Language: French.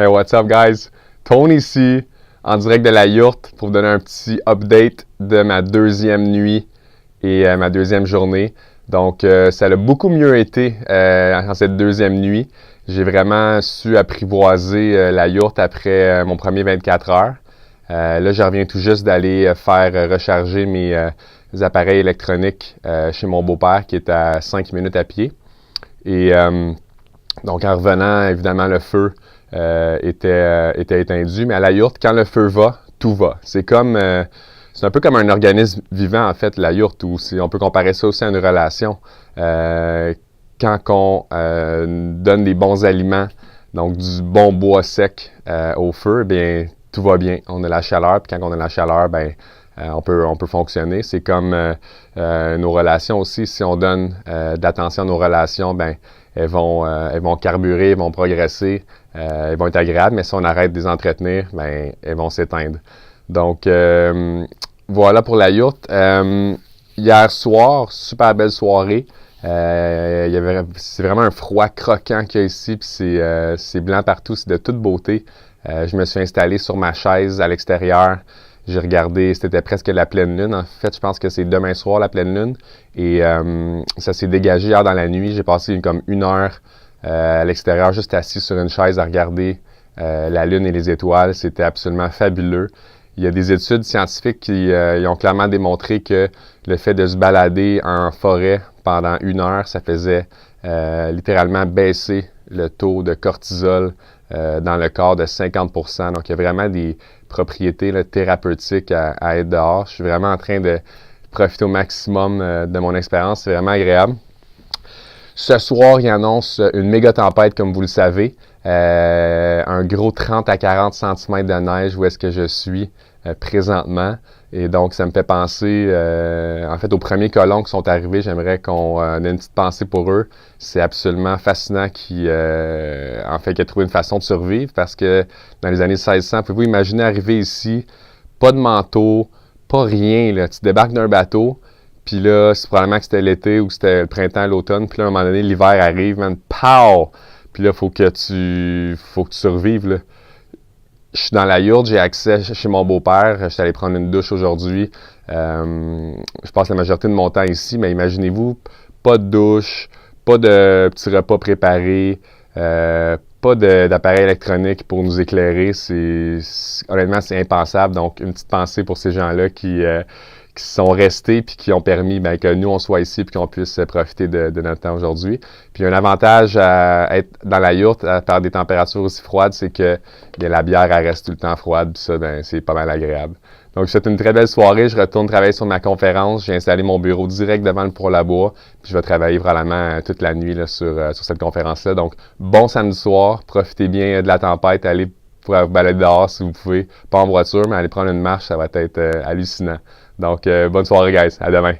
Hey, what's up, guys? Tony ici, en direct de la yourte pour vous donner un petit update de ma deuxième nuit et ma deuxième journée. Donc, ça a beaucoup mieux été en cette deuxième nuit. J'ai vraiment su apprivoiser la yourte après mon premier 24 heures. Là, je reviens tout juste d'aller faire recharger mes appareils électroniques chez mon beau-père qui est à 5 minutes à pied. Et donc, en revenant, évidemment, le feu était éteint, mais à la yourte, quand le feu va, tout va. C'est un peu comme un organisme vivant, en fait, la yourte, ou on peut comparer ça aussi à une relation. Quand on donne des bons aliments, donc du bon bois sec au feu, bien, tout va bien. On a la chaleur, puis quand on a la chaleur, ben on peut fonctionner. C'est comme nos relations aussi. Si on donne de l'attention à nos relations, ben elles vont carburer, elles vont progresser, elles vont être agréables, mais si on arrête de les entretenir, ben elles vont s'éteindre. Donc, voilà pour la yourte. Hier soir, super belle soirée. C'est vraiment un froid croquant qu'il y a ici, puis c'est blanc partout, c'est de toute beauté. Je me suis installé sur ma chaise à l'extérieur. J'ai regardé, c'était presque la pleine lune. En fait, je pense que c'est demain soir la pleine lune. Et ça s'est dégagé hier dans la nuit. J'ai passé comme 1 heure à l'extérieur, juste assis sur une chaise à regarder la lune et les étoiles. C'était absolument fabuleux. Il y a des études scientifiques qui ont clairement démontré que le fait de se balader en forêt pendant 1 heure, ça faisait littéralement baisser le taux de cortisol dans le corps de 50%. Donc, il y a vraiment des propriétés là, thérapeutiques à être dehors. Je suis vraiment en train de profiter au maximum de mon expérience. C'est vraiment agréable. Ce soir, il annonce une méga tempête, comme vous le savez. Un gros 30 à 40 cm de neige où est-ce que je suis présentement. Et donc, ça me fait penser, en fait, aux premiers colons qui sont arrivés. J'aimerais qu'on ait une petite pensée pour eux. C'est absolument fascinant qu'ils aient trouvé une façon de survivre parce que dans les années 1600, pouvez-vous imaginer arriver ici, pas de manteau, pas rien, là. Tu débarques d'un bateau, puis là, c'est probablement que c'était l'été ou c'était le printemps, l'automne, puis là, à un moment donné, l'hiver arrive, man, pow! Puis là, faut que tu survives, là. Je suis dans la yourte, j'ai accès chez mon beau-père. Je suis allé prendre une douche aujourd'hui. Je passe la majorité de mon temps ici, mais imaginez-vous, pas de douche, pas de petits repas préparés, pas d'appareil électronique pour nous éclairer. Honnêtement, c'est impensable. Donc, une petite pensée pour ces gens-là qui sont restés puis qui ont permis que nous, on soit ici puis qu'on puisse profiter de notre temps aujourd'hui. Puis, un avantage à être dans la yourte, à faire des températures aussi froides, c'est que la bière, elle reste tout le temps froide. Puis ça, c'est pas mal agréable. Donc, c'est une très belle soirée. Je retourne travailler sur ma conférence. J'ai installé mon bureau direct devant le pour la bois. Puis, je vais travailler probablement toute la nuit là, sur cette conférence-là. Donc, bon samedi soir. Profitez bien de la tempête. Allez vous balader dehors si vous pouvez. Pas en voiture, mais allez prendre une marche. Ça va être hallucinant. Donc, bonne soirée, guys. À demain.